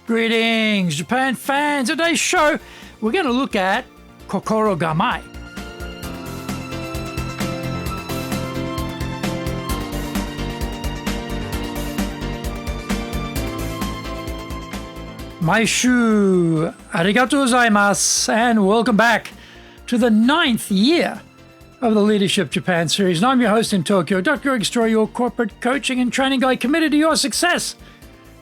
Greetings, Japan fans. Today's show, we're going to look at Kokorogamae. Maishu, arigatou gozaimasu, and welcome back to the 9th year of the Leadership Japan series. And I'm your host in Tokyo, Dr. Greg Stroy, your corporate coaching and training guy committed to your success,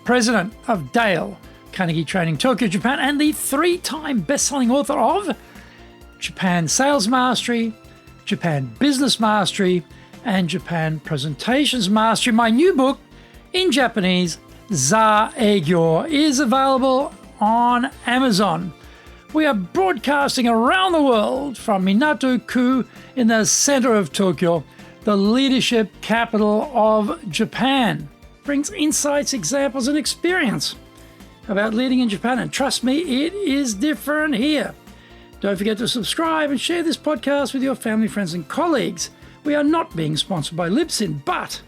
president of Dale Carnegie Training Tokyo, Japan, and the 3-time best-selling author of Japan Sales Mastery, Japan Business Mastery, and Japan Presentations Mastery. My new book in Japanese, Za Eigyo, is available on Amazon. We are broadcasting around the world from Minato-ku in the center of Tokyo, the leadership capital of Japan. Brings insights, examples, and experience about leading in Japan. And trust me, it is different here. Don't forget to subscribe and share this podcast with your family, friends, and colleagues. We are not being sponsored by Libsyn, but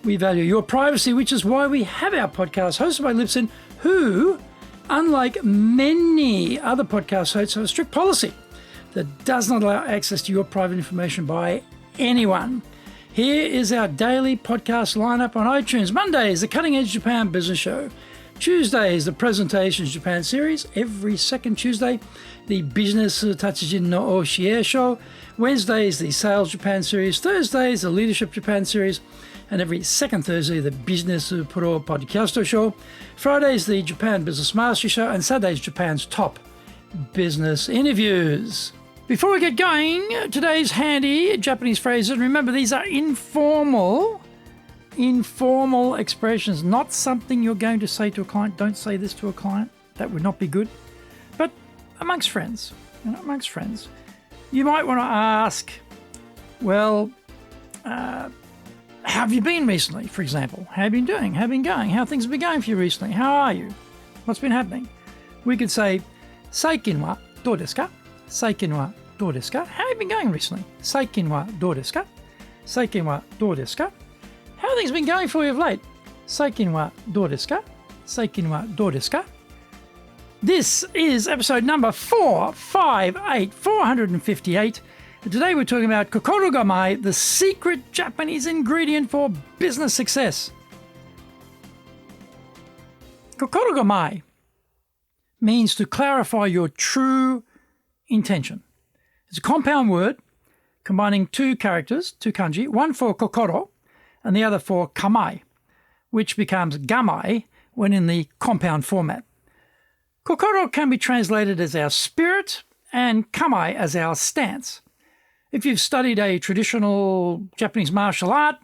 we value your privacy, which is why we have our podcast hosted by Libsyn, who, unlike many other podcast hosts, have a strict policy that does not allow access to your private information by anyone. Here is our daily podcast lineup on iTunes. Mondays, the Cutting Edge Japan Business Show. Tuesdays, the Presentations Japan series. Every second Tuesday, the Business Tatsujin no Oshie Show. Wednesdays, the Sales Japan series. Thursdays, the Leadership Japan series. And every second Thursday, the Business Pro Podcast Show. Fridays, the Japan Business Mastery Show. And Saturdays, Japan's top business interviews. Before we get going, today's handy Japanese phrases. And remember, these are informal expressions, not something you're going to say to a client. Don't say this to a client. That would not be good. But amongst friends, you might want to ask, well, how have you been recently, for example? How have you been doing? How have you been going? How things have been going for you recently? How are you? What's been happening? We could say, Saikin wa dou desu ka? Saikin wa dou desu ka? How have you been going recently? Saikin wa dou desu ka? Saikin wa dou desu ka? How have things been going for you of late? Saikin wa dou desu ka? Saikin wa dou desu ka? This is episode number 458. And today we're talking about Kokorogamae, the secret Japanese ingredient for business success. Kokorogamae means to clarify your true intention. It's a compound word combining two characters, two kanji, one for kokoro and the other for kamae, which becomes gamae when in the compound format. Kokoro can be translated as our spirit and kamae as our stance. If you've studied a traditional Japanese martial art,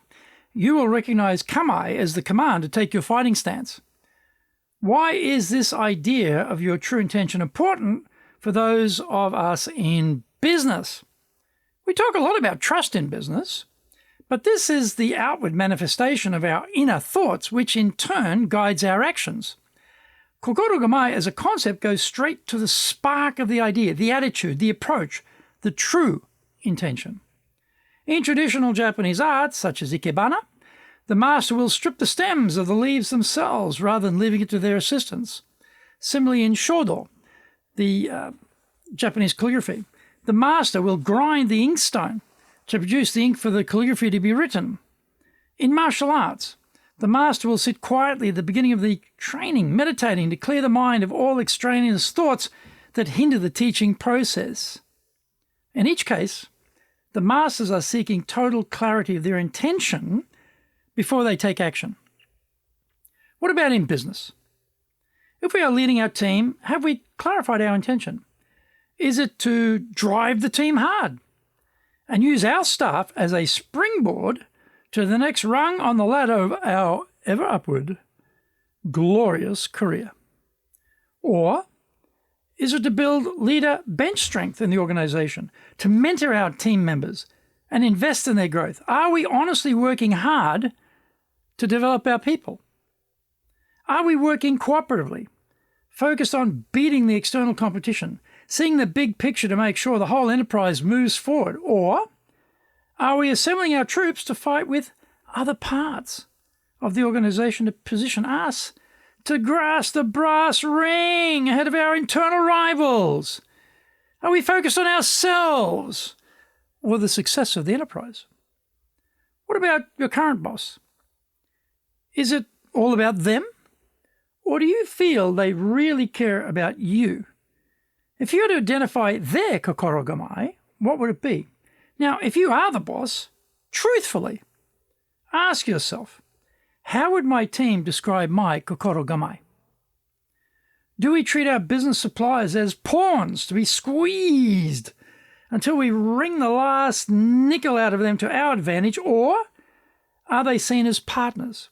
you will recognize kamae as the command to take your fighting stance. Why is this idea of your true intention important for those of us in business? We talk a lot about trust in business, but this is the outward manifestation of our inner thoughts, which in turn guides our actions. Kokorogamae as a concept goes straight to the spark of the idea, the attitude, the approach, the true intention. In traditional Japanese arts, such as ikebana, the master will strip the stems of the leaves themselves rather than leaving it to their assistants. Similarly, in shodo, the Japanese calligraphy, the master will grind the inkstone to produce the ink for the calligraphy to be written. In martial arts, the master will sit quietly at the beginning of the training, meditating to clear the mind of all extraneous thoughts that hinder the teaching process. In each case, the masters are seeking total clarity of their intention before they take action. What about in business? If we are leading our team, have we clarified our intention? Is it to drive the team hard and use our staff as a springboard to the next rung on the ladder of our ever upward, glorious career? Or is it to build leader bench strength in the organization, to mentor our team members and invest in their growth? Are we honestly working hard to develop our people? Are we working cooperatively, focused on beating the external competition, seeing the big picture to make sure the whole enterprise moves forward? Or are we assembling our troops to fight with other parts of the organization to position us to grasp the brass ring ahead of our internal rivals? Are we focused on ourselves or the success of the enterprise? What about your current boss? Is it all about them? Or do you feel they really care about you? If you were to identify their Kokorogamae, what would it be? Now, if you are the boss, truthfully, ask yourself, how would my team describe my Kokorogamae? Do we treat our business suppliers as pawns to be squeezed until we wring the last nickel out of them to our advantage, or are they seen as partners?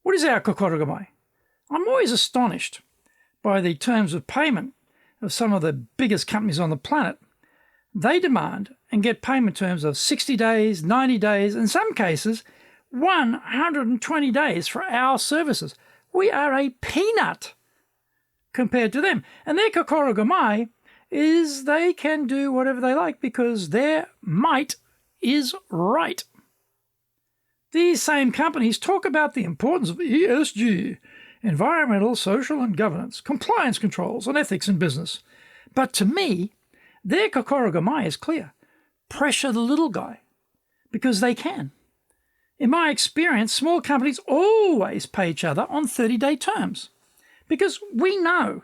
What is our Kokorogamae? I'm always astonished by the terms of payment of some of the biggest companies on the planet. They demand and get payment terms of 60 days, 90 days, in some cases, 120 days for our services. We are a peanut compared to them. And their Kokorogamae is they can do whatever they like because their might is right. These same companies talk about the importance of ESG, environmental, social and governance, compliance controls and ethics in business. But to me, their Kokorogamae is clear. Pressure the little guy because they can. In my experience, small companies always pay each other on 30-day terms because we know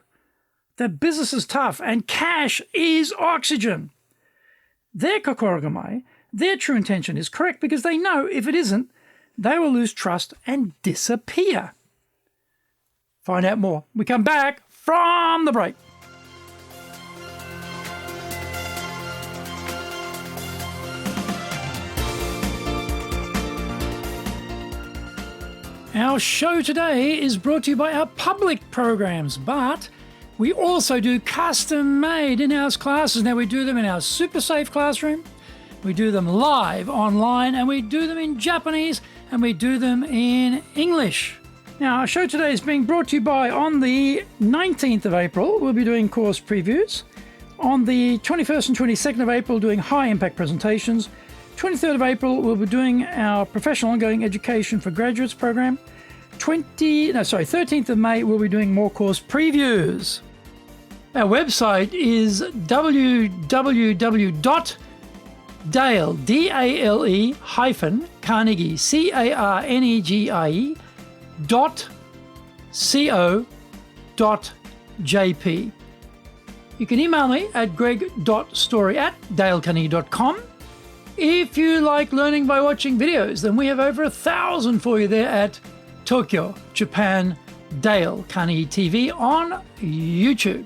that business is tough and cash is oxygen. Their Kokorogamae, their true intention is correct because they know if it isn't, they will lose trust and disappear. Find out more. We come back from the break. Our show today is brought to you by our public programs, but we also do custom-made in-house classes. Now, we do them in our super safe classroom, we do them live online, and we do them in Japanese, and we do them in English. Now, our show today is being brought to you by, on the 19th of April, we'll be doing course previews. On the 21st and 22nd of April, doing high-impact presentations. 23rd of April, we'll be doing our professional ongoing education for graduates program. 13th of May, we'll be doing more course previews. Our website is www.dale, D-A-L-E hyphen Carnegie, C-A-R-N-E-G-I-E .co.jp. You can email me at greg.story@dalecarnegie.com. If you like learning by watching videos, then we have over 1,000 for you there at Tokyo, Japan, Dale Carnegie TV on YouTube.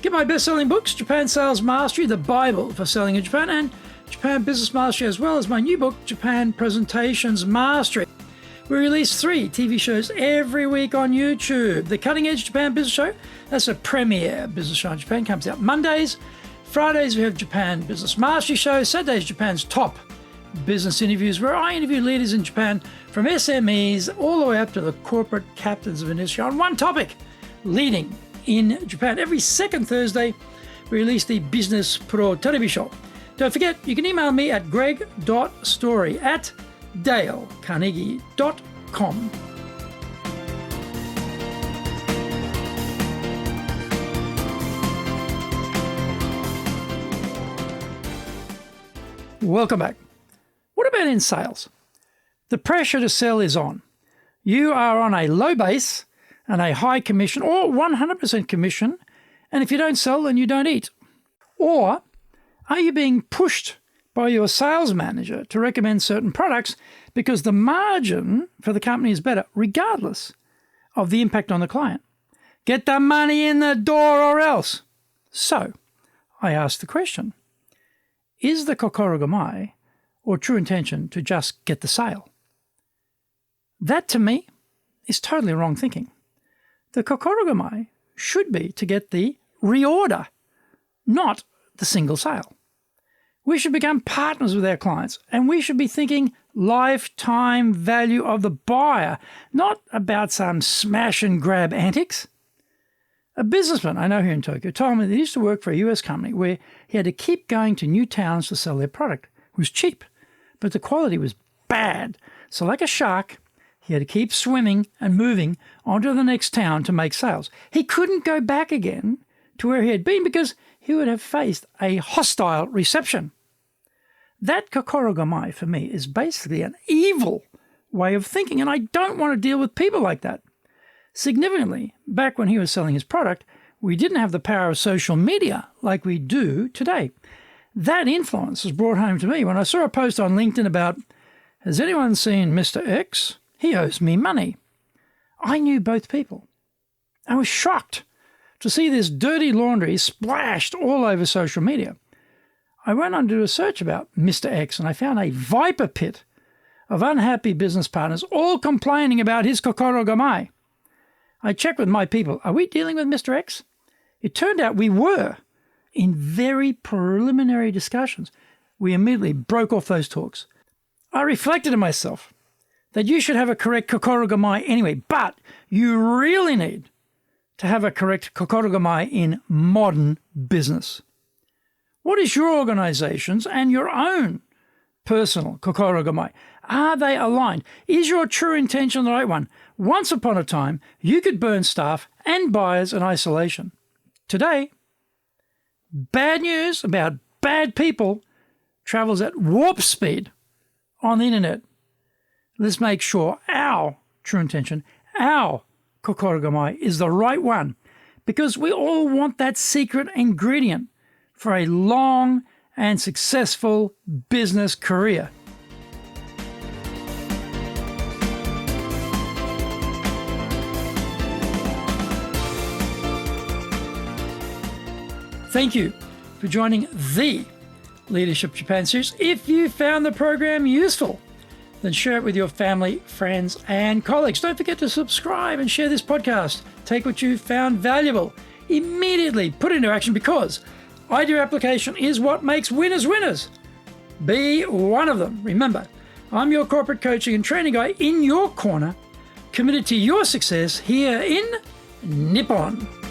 Get my best-selling books, Japan Sales Mastery, the Bible for selling in Japan, and Japan Business Mastery, as well as my new book, Japan Presentations Mastery. We release 3 TV shows every week on YouTube. The Cutting Edge Japan Business Show, that's a premiere business show in Japan, comes out Mondays. Fridays, we have Japan Business Mastery Show. Saturdays, Japan's top business interviews, where I interview leaders in Japan from SMEs all the way up to the corporate captains of industry on one topic, leading in Japan. Every second Thursday, we release the Business Pro Television Show. Don't forget, you can email me at greg.story@dalecarnegie.com. Welcome back. What about in sales? The pressure to sell is on. You are on a low base and a high commission or 100% commission, and if you don't sell, then you don't eat. Or are you being pushed by your sales manager to recommend certain products because the margin for the company is better, regardless of the impact on the client? Get the money in the door or else. So I ask the question, is the Kokorogamae or true intention to just get the sale? That, to me, is totally wrong thinking. The Kokorogamae should be to get the reorder, not the single sale. We should become partners with our clients, and we should be thinking lifetime value of the buyer, not about some smash and grab antics. A businessman I know here in Tokyo told me that he used to work for a US company where he had to keep going to new towns to sell their product. It was cheap, but the quality was bad. So like a shark, He had to keep swimming and moving onto the next town to make sales. He couldn't go back again to where he had been because he would have faced a hostile reception. That Kokorogamae for me is basically an evil way of thinking, and I don't want to deal with people like that. Significantly, back when he was selling his product, we didn't have the power of social media like we do today. That influence was brought home to me when I saw a post on LinkedIn about, has anyone seen Mr. X? He owes me money. I knew both people. I was shocked to see this dirty laundry splashed all over social media. I went on to do a search about Mr. X and I found a viper pit of unhappy business partners all complaining about his Kokorogamae. I checked with my people, are we dealing with Mr. X? It turned out we were. In very preliminary discussions, we immediately broke off those talks. I reflected to myself that you should have a correct Kokorogamae anyway, but you really need to have a correct Kokorogamae in modern business. What is your organization's and your own personal Kokorogamae? Are they aligned? Is your true intention the right one? Once upon a time, you could burn staff and buyers in isolation. Today, bad news about bad people travels at warp speed on the internet. Let's make sure our true intention, our Kokorogamae is the right one, because we all want that secret ingredient for a long and successful business career. Thank you for joining the Leadership Japan series. If you found the program useful, then share it with your family, friends, and colleagues. Don't forget to subscribe and share this podcast. Take what you found valuable, immediately put it into action, because idea application is what makes winners winners. Be one of them. Remember, I'm your corporate coaching and training guy in your corner, committed to your success here in Nippon.